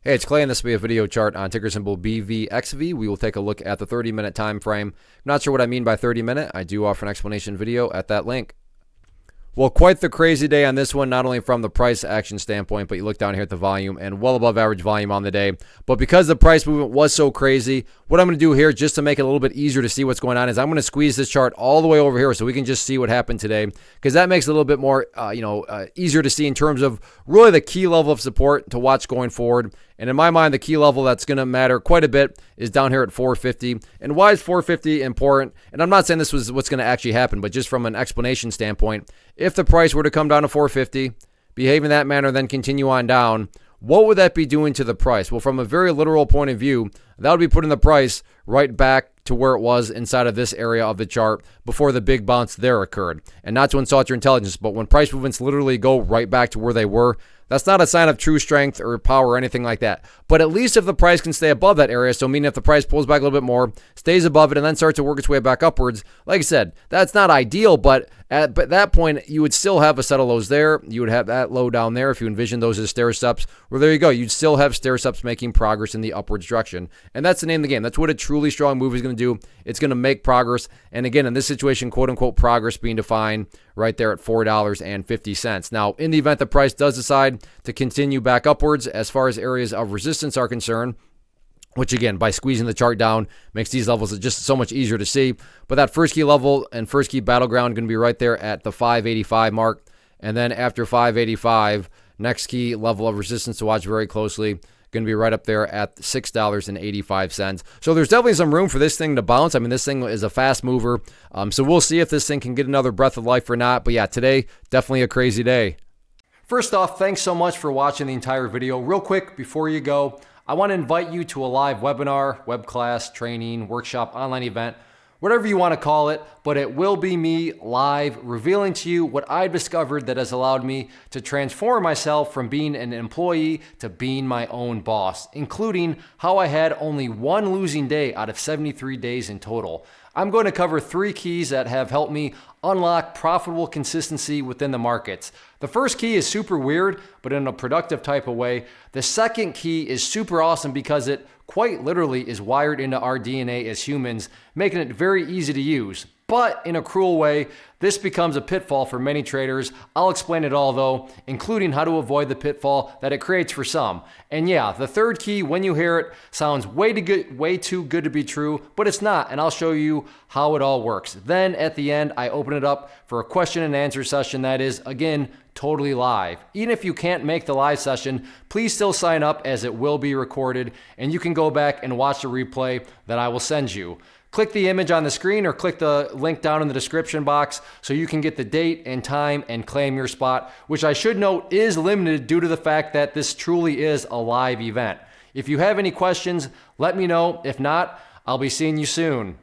Hey, it's Clay, and this will be a video chart on ticker symbol BVXV. We will take a look at the 30-minute time frame. I'm not sure what I mean by 30-minute. I do offer an explanation video at that link. Well, quite the crazy day on this one, not only from the price action standpoint, but you look down here at the volume and well above average volume on the day. But because the price movement was so crazy, what I'm going to do here, just to make it a little bit easier to see what's going on, is I'm going to squeeze this chart all the way over here so we can just see what happened today, because that makes it a little bit more easier to see in terms of really the key level of support to watch going forward. And in my mind, the key level that's going to matter quite a bit is down here at 450. And why is 450 important? And I'm not saying this was what's going to actually happen, but just from an explanation standpoint, if the price were to come down to 450, behave in that manner, then continue on down, what would that be doing to the price? Well, from a very literal point of view, that would be putting the price right back to where it was inside of this area of the chart before the big bounce there occurred. And not to insult your intelligence, but when price movements literally go right back to where they were, that's not a sign of true strength or power or anything like that. But at least if the price can stay above that area, so meaning if the price pulls back a little bit more, stays above it, and then starts to work its way back upwards, like I said, that's not ideal, but at that point, you would still have a set of lows there. You would have that low down there if you envision those as stair steps. Well, there you go. You'd still have stair steps making progress in the upwards direction. And that's the name of the game. That's what a truly strong move is going to do. It's going to make progress. And again, in this situation, quote unquote, progress being defined right there at $4.50. Now, in the event the price does decide to continue back upwards as far as areas of resistance are concerned, which again, by squeezing the chart down, makes these levels just so much easier to see. But that first key level and first key battleground going to be right there at the 585 mark. And then after 585, next key level of resistance to watch very closely, going to be right up there at $6.85. So there's definitely some room for this thing to bounce. I mean, this thing is a fast mover. So we'll see if this thing can get another breath of life or not. But yeah, today, definitely a crazy day. First off, thanks so much for watching the entire video. Real quick, before you go, I want to invite you to a live webinar, web class, training, workshop, online event, whatever you want to call it, but it will be me live revealing to you what I've discovered that has allowed me to transform myself from being an employee to being my own boss, including how I had only one losing day out of 73 days in total. I'm going to cover 3 keys that have helped me unlock profitable consistency within the markets. The first key is super weird, but in a productive type of way. The second key is super awesome because it quite literally is wired into our DNA as humans, making it very easy to use. But in a cruel way, this becomes a pitfall for many traders. I'll explain it all though, including how to avoid the pitfall that it creates for some. And yeah, the third key, when you hear it, sounds way too good to be true, but it's not, and I'll show you how it all works. Then at the end, I open it up for a question and answer session that is, again, totally live. Even if you can't make the live session, please still sign up as it will be recorded, and you can go back and watch the replay that I will send you. Click the image on the screen or click the link down in the description box so you can get the date and time and claim your spot, which I should note is limited due to the fact that this truly is a live event. If you have any questions, let me know. If not, I'll be seeing you soon.